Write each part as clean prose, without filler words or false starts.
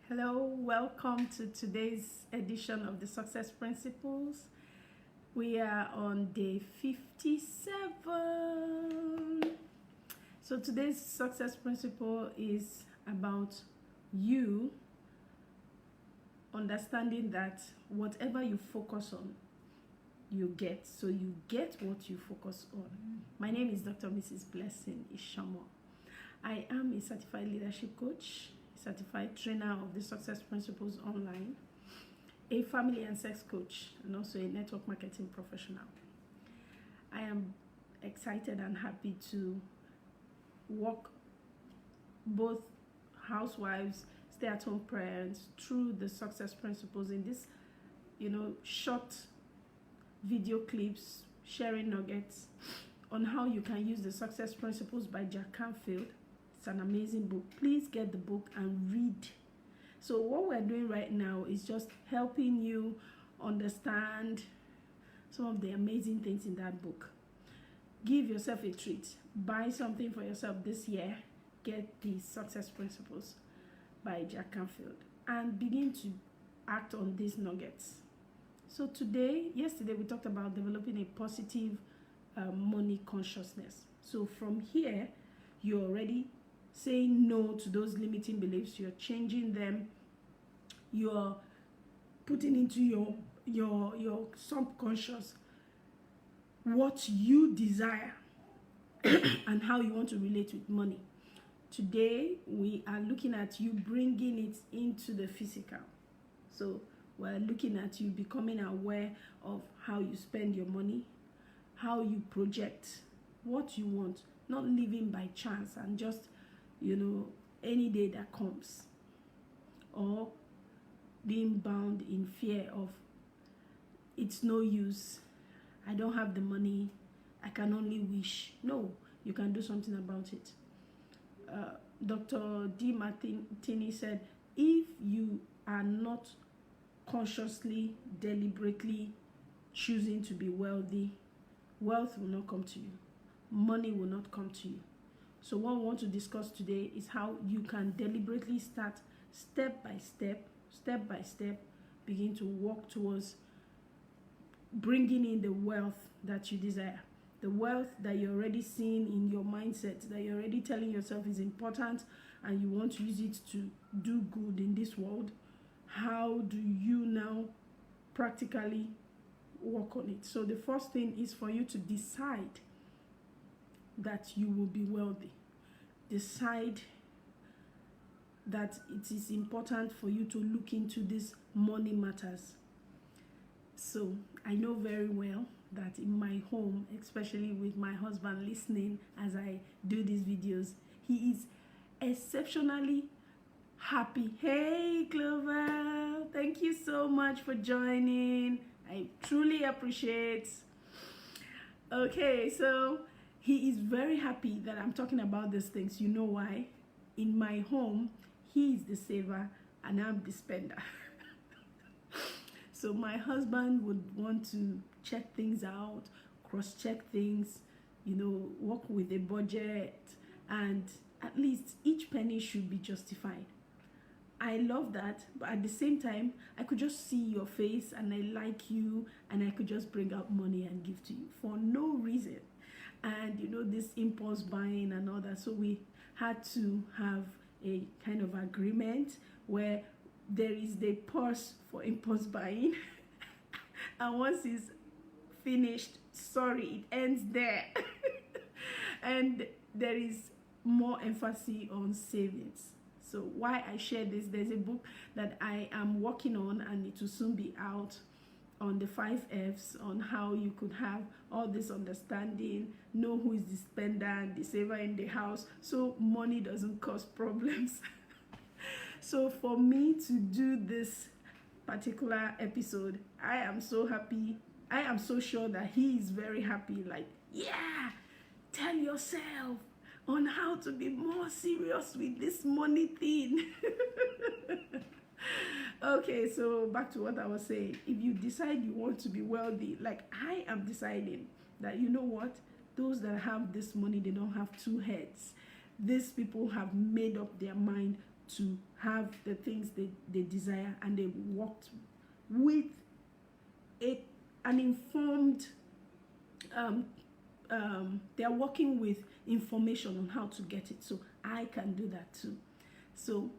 Hello, welcome to today's edition of the Success Principles. We are on day 57. So today's success principle is about you understanding that whatever you focus on, you get. So you get what you focus on. My name is Dr. Mrs. Blessing Ishamo. I am a certified leadership coach, certified trainer of the Success Principles online, a family and sex coach, and also a network marketing professional. I am excited and happy to walk both housewives, stay-at-home parents through the Success Principles in this, short video clips, sharing nuggets on how you can use the Success Principles by Jack Canfield. It's an amazing book. Please get the book and read. So what we're doing right now is just helping you understand some of the amazing things in that book. Give yourself a treat. Buy something for yourself this year. Get the Success Principles by Jack Canfield and begin to act on these nuggets. So yesterday we talked about developing a positive money consciousness. So from here, you're already saying no to those limiting beliefs. You're changing them. You're putting into your subconscious what you desire and how you want to relate with money. Today we are looking at you bringing it into the physical. So we're looking at you becoming aware of how you spend your money, how you project what you want, not living by chance and just any day that comes, or being bound in fear of it's no use, I don't have the money, I can only wish. No, you can do something about it. Dr. D. Martini said, if you are not consciously, deliberately choosing to be wealthy, wealth will not come to you. Money will not come to you. So what we want to discuss today is how you can deliberately start step by step, begin to walk towards bringing in the wealth that you desire. The wealth that you're already seeing in your mindset, that you're already telling yourself is important and you want to use it to do good in this world. How do you now practically work on it? So the first thing is for you to decide that you will be wealthy. Decide that it is important for you to look into these money matters. So I know very well that in my home, especially with my husband listening as I do these videos, he is exceptionally happy. Hey Clover, thank you so much for joining. I truly appreciate. Okay, so he is very happy that I'm talking about these things. You know why? In my home, he is the saver and I'm the spender. So my husband would want to check things out, cross-check things, work with a budget, and at least each penny should be justified. I love that, but at the same time, I could just see your face and I like you and I could just bring out money and give to you for no reason. And this impulse buying and all that. So we had to have a kind of agreement where there is the pause for impulse buying. And once it's finished, it ends there. And there is more emphasis on savings. So why I share this, there's a book that I am working on and it will soon be out on the 5 F's on how you could have all this understanding, know who is the spender and the saver in the house, so money doesn't cause problems. So for me to do this particular episode, I am so happy. I am so sure that he is very happy. Like, yeah, tell yourself on how to be more serious with this money thing. Okay, so back to what I was saying. If you decide you want to be wealthy, like I am deciding that, those that have this money, they don't have two heads. These people have made up their mind to have the things they desire, and they worked with an informed, they're working with information on how to get it. So I can do that too. So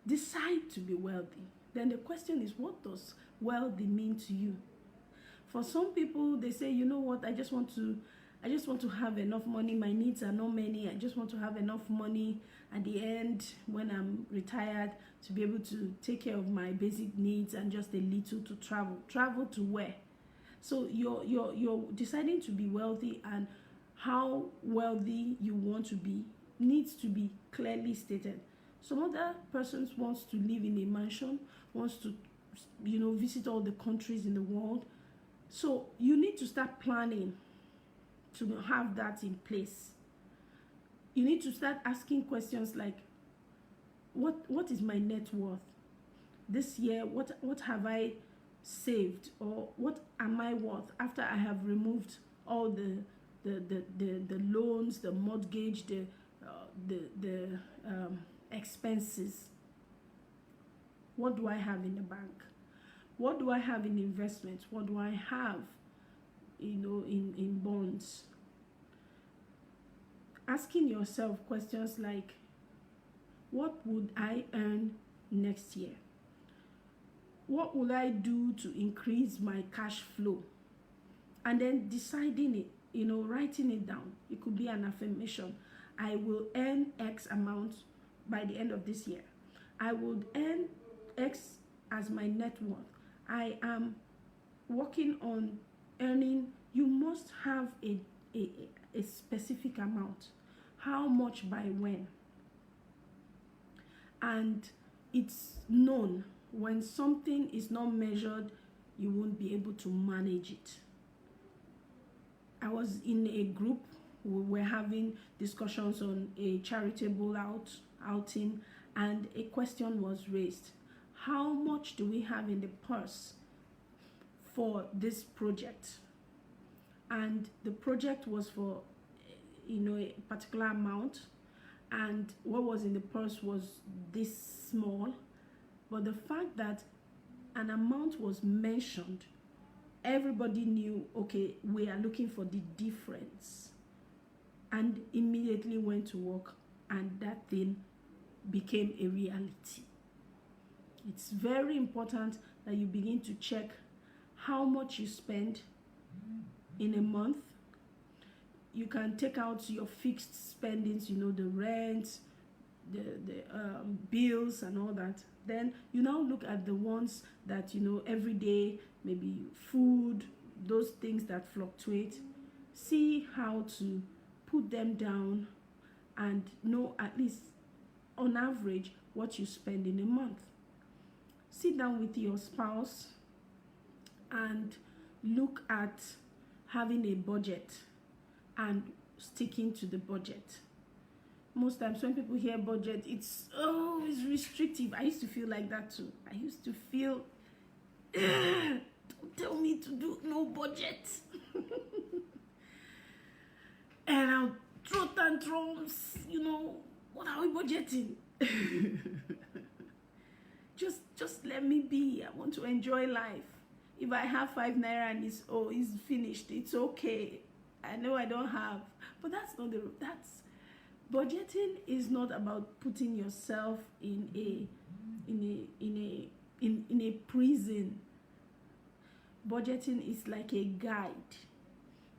decide to be wealthy. Then the question is, what does wealthy mean to you? For some people, they say, you know what, I just want to have enough money. My needs are not many. I just want to have enough money at the end when I'm retired to be able to take care of my basic needs and just a little to travel. Travel to where? So you're deciding to be wealthy, and how wealthy you want to be needs to be clearly stated. Some other persons wants to live in a mansion, wants to, visit all the countries in the world. So you need to start planning to have that in place. You need to start asking questions like, what is my net worth this year? What have I saved, or what am I worth after I have removed all the loans, the mortgage, the expenses? What do I have in the bank? What do I have in investments? What do I have, in bonds? Asking yourself questions like, what would I earn next year? What will I do to increase my cash flow? And then deciding it, writing it down. It could be an affirmation. I will earn X amount by the end of this year. I would earn X as my net worth. I am working on earning. You must have a specific amount. How much by when? And it's known. When something is not measured, you won't be able to manage it. I was in a group. We were having discussions on a charitable outing, and a question was raised. How much do we have in the purse for this project? And the project was for, a particular amount, and what was in the purse was this small. But the fact that an amount was mentioned, everybody knew, okay, we are looking for the difference, and immediately went to work, and that thing became a reality. It's very important that you begin to check how much you spend in a month. You can take out your fixed spendings, the rent, the bills and all that. Then you now look at the ones that, every day, maybe food, those things that fluctuate. See how to put them down and know at least on average what you spend in a month. Sit down with your spouse and look at having a budget and sticking to the budget. Most times when people hear budget, it's restrictive. I used to feel like that too. I used to feel, don't tell me to do no budget. And I'll throw tantrums, what are we budgeting? Just let me be. I want to enjoy life. If I have 5 naira and it's finished, it's okay. I know I don't have, but that's not budgeting is not about putting yourself in a prison. Budgeting is like a guide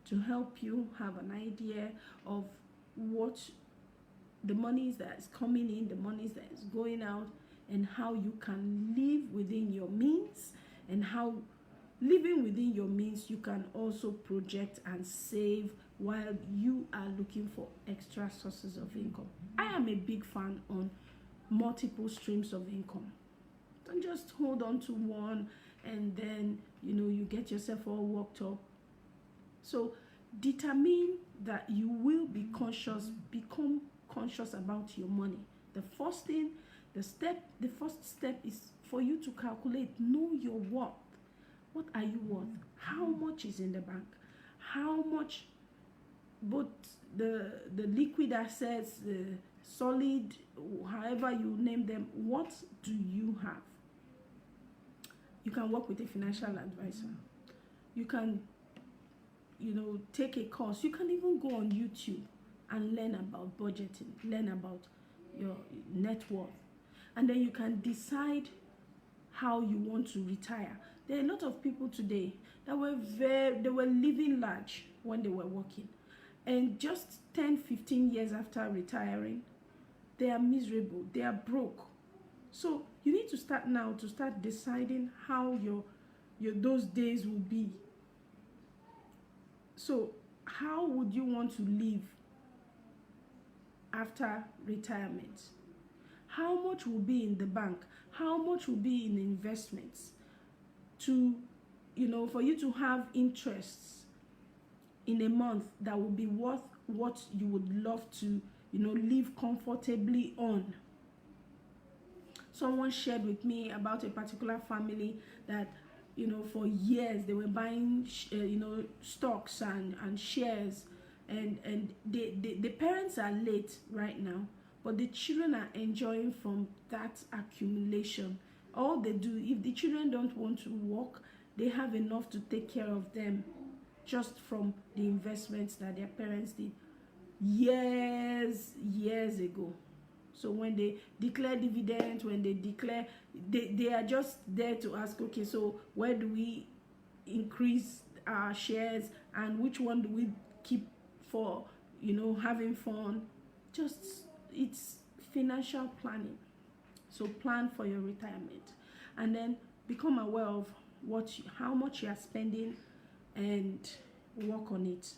to help you have an idea of what the money that is coming in, the money that is going out, and how you can live within your means, and how living within your means you can also project and save while you are looking for extra sources of income. I am a big fan on multiple streams of income. Don't just hold on to one and then you get yourself all worked up. So determine that you will become conscious about your money. The first step is for you to calculate, know your worth. What are you worth? How much is in the bank? How much, both the liquid assets, the solid, however you name them, what do you have? You can work with a financial advisor. You can, take a course. You can even go on YouTube and learn about budgeting, learn about your net worth. And then you can decide how you want to retire. There are a lot of people today that they were living large when they were working. And just 10, 15 years after retiring, they are miserable, they are broke. So you need to start now to start deciding how your those days will be. So how would you want to live after retirement? How much will be in the bank? How much will be in investments to, for you to have interests in a month that will be worth what you would love to, live comfortably on? Someone shared with me about a particular family that, for years they were buying, stocks and shares, and the parents are late right now, but the children are enjoying from that accumulation. All they do, if the children don't want to work, they have enough to take care of them just from the investments that their parents did years ago. So when they declare dividends, when they declare, they are just there to ask, okay, so where do we increase our shares, and which one do we keep for, having fun? It's financial planning. So plan for your retirement, and then become aware of how much you are spending, and work on it.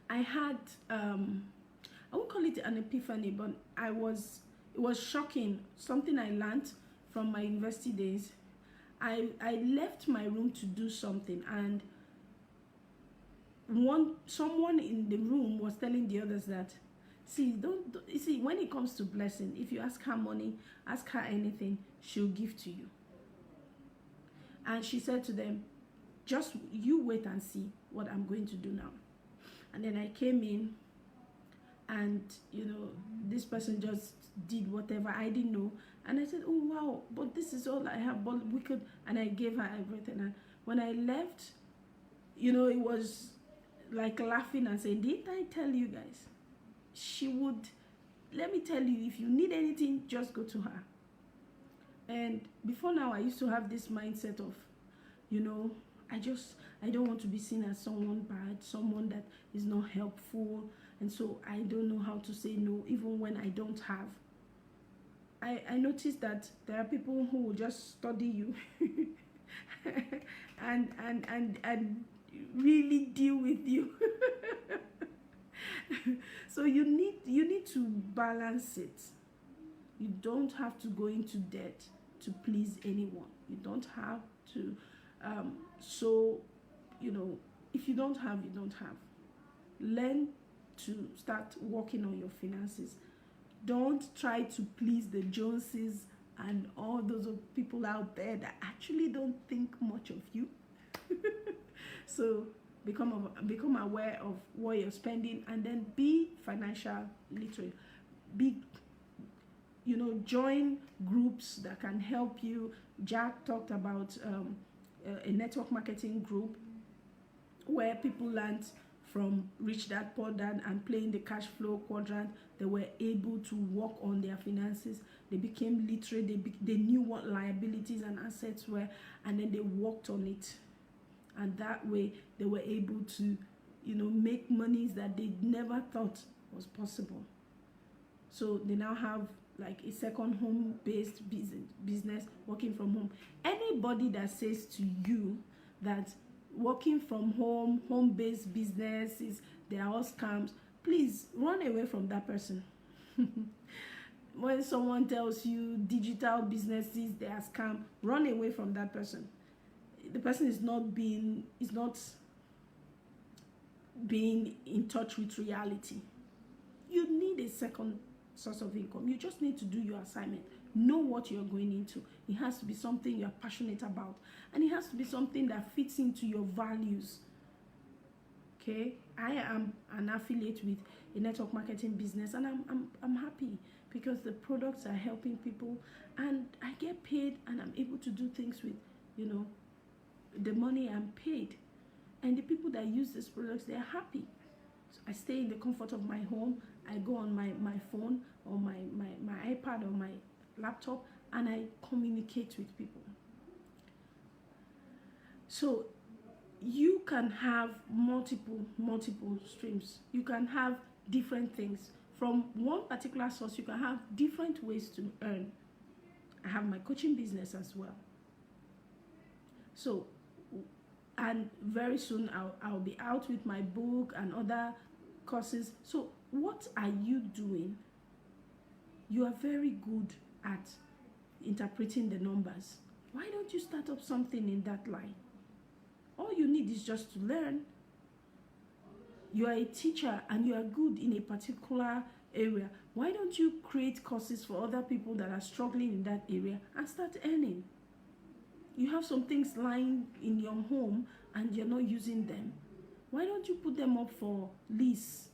I had I won't call it an epiphany, but it was shocking. Something I learned from my university days. I left my room to do something, and someone in the room was telling the others that, see, when it comes to blessing, if you ask her money, ask her anything, she'll give to you. And she said to them, just you wait and see what I'm going to do now. And then I came in, and this person just did whatever. I didn't know, and I said, oh wow, but this is all I have, but we could. And I gave her everything. And when I left, it was like laughing and saying, didn't I tell you guys? She would, let me tell you, if you need anything, just go to her. And before now, I used to have this mindset of, I don't want to be seen as someone bad, someone that is not helpful. And so I don't know how to say no, even when I don't have. I noticed that there are people who will just study you and really deal with you. So you need to balance it. You don't have to go into debt to please anyone. You don't have to. If you don't have, you don't have. Learn to start working on your finances. Don't try to please the Joneses and all those people out there that actually don't think much of you. So become aware of what you're spending, and then be financial literate. Join groups that can help you. Jack talked about a network marketing group where people learned from Rich Dad Poor Dad and playing the cash flow quadrant. They were able to work on their finances. They became literate. They knew what liabilities and assets were, and then they worked on it. And that way, they were able to, make monies that they never thought was possible. So they now have like a second home-based business, working from home. Anybody that says to you that working from home-based businesses, they are all scams, please run away from that person. When someone tells you digital businesses, they are scam, run away from that person. The person is not being in touch with reality. You need a second source of income. You just need to do your assignment. Know what you're going into. It has to be something you're passionate about, and it has to be something that fits into your values. Okay? I am an affiliate with a network marketing business, and I'm happy because the products are helping people, and I get paid, and I'm able to do things with, you know, the money I'm paid. And the people that use these products, they're happy. So I stay in the comfort of my home. I go on my phone or my iPad or my laptop, and I communicate with people. So you can have multiple streams. You can have different things. From one particular source, you can have different ways to earn. I have my coaching business as well. So, and very soon I'll be out with my book and other courses. So what are you doing? You are very good at interpreting the numbers. Why don't you start up something in that line? All you need is just to learn. You are a teacher and you are good in a particular area. Why don't you create courses for other people that are struggling in that area and start earning? You have some things lying in your home and you're not using them. Why don't you put them up for lease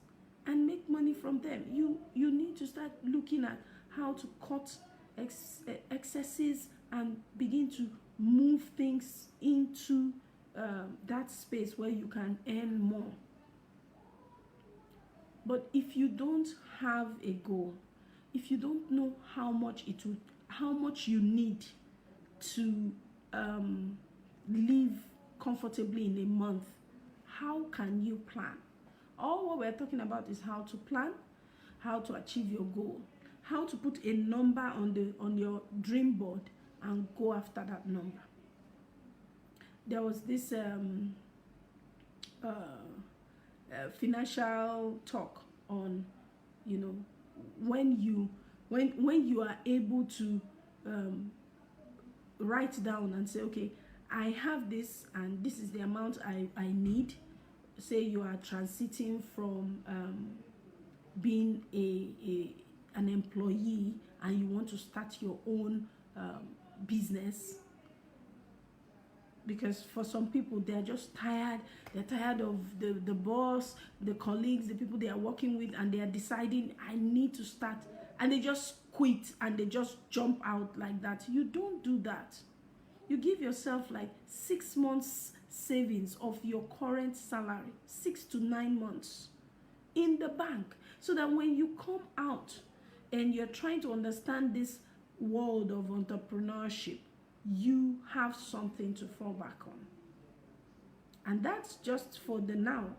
and make money from them? You need to start looking at how to cut excesses and begin to move things into that space where you can earn more. But if you don't have a goal, if you don't know how much you need to live comfortably in a month, how can you plan? All what we're talking about is how to plan, how to achieve your goal, how to put a number on your dream board and go after that number. There was this financial talk on, you know, when you are able to write down and say, okay, I have this and this is the amount I need. Say you are transiting from being an employee and you want to start your own business. Because for some people, they're just tired. They're tired of the boss, the colleagues, the people they are working with, and they are deciding, I need to start. And they just quit and they just jump out like that. You don't do that. You give yourself like 6 months savings of your current salary, 6 to 9 months in the bank, so that when you come out and you're trying to understand this world of entrepreneurship, you have something to fall back on. And that's just for the now.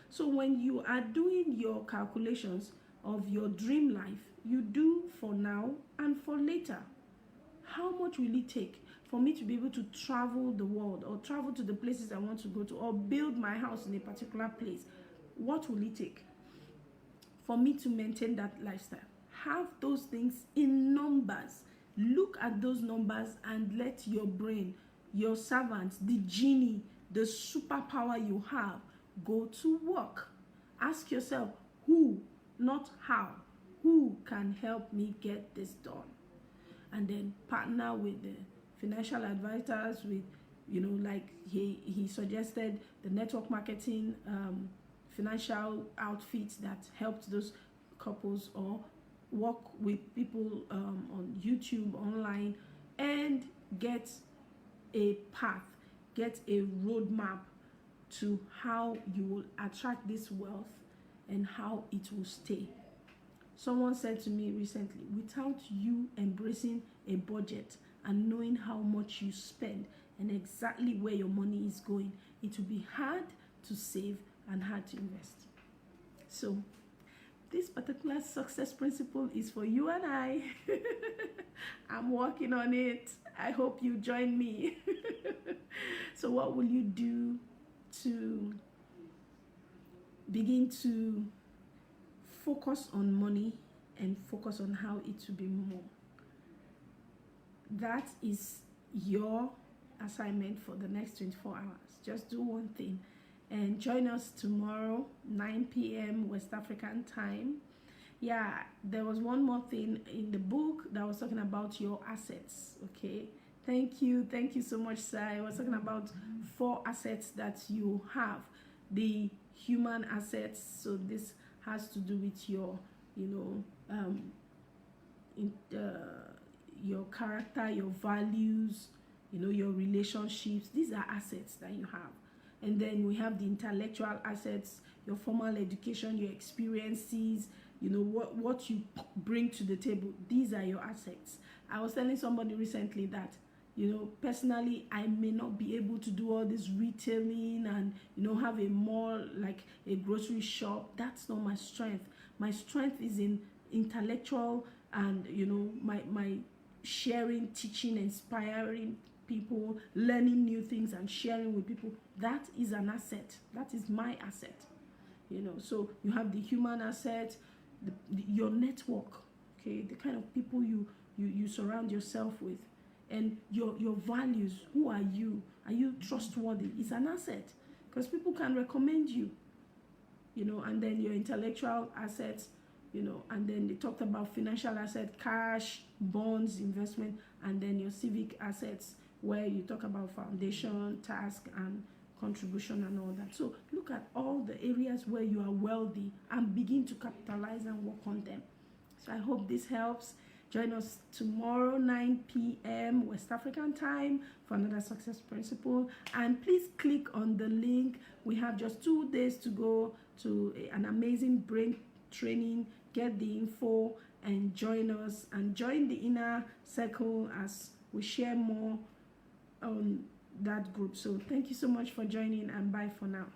So when you are doing your calculations of your dream life, you do for now and for later. How much will it take for me to be able to travel the world, or travel to the places I want to go to, or build my house in a particular place? What will it take for me to maintain that lifestyle? Have those things in numbers. Look at those numbers and let your brain, your servant, the genie, the superpower you have, go to work. Ask yourself, who, not how, who can help me get this done? And then partner with the financial advisors, with, you know, like he suggested, the network marketing financial outfits that helped those couples, or work with people on YouTube, online, and get a path, get a roadmap to how you will attract this wealth and how it will stay. Someone said to me recently, without you embracing a budget and knowing how much you spend and exactly where your money is going, it will be hard to save and hard to invest. So this particular success principle is for you and I. I'm working on it. I hope you join me. So what will you do to begin to focus on money and focus on how it will be more? That is your assignment for the next 24 hours. Just do one thing. And join us tomorrow, 9 p.m. West African time. Yeah, there was one more thing in the book that was talking about your assets, okay? Thank you so much, sir. I was talking about 4 assets that you have. The human assets. So this has to do with your, your character, your values, your relationships. These are assets that you have. And then we have the intellectual assets, your formal education, your experiences, what you bring to the table. These are your assets. I was telling somebody recently that, personally, I may not be able to do all this retailing and, have a mall, like a grocery shop. That's not my strength. My strength is in intellectual and, my sharing, teaching, inspiring people, learning new things and sharing with people. That is an asset. That is my asset. So you have the human asset, your network, okay, the kind of people you surround yourself with, and your values. Who are you? Are you trustworthy? It's an asset, because people can recommend you, and then your intellectual assets, and then they talked about financial asset, cash, bonds, investment, and then your civic assets, where you talk about foundation, task, and contribution and all that. So look at all the areas where you are wealthy and begin to capitalize and work on them. So I hope this helps. Join us tomorrow, 9 p.m. West African time, for another Success Principle. And please click on the link. We have just 2 days to go to an amazing brain training. Get the info and join us, and join the inner circle as we share more on that group. So thank you so much for joining, and bye for now.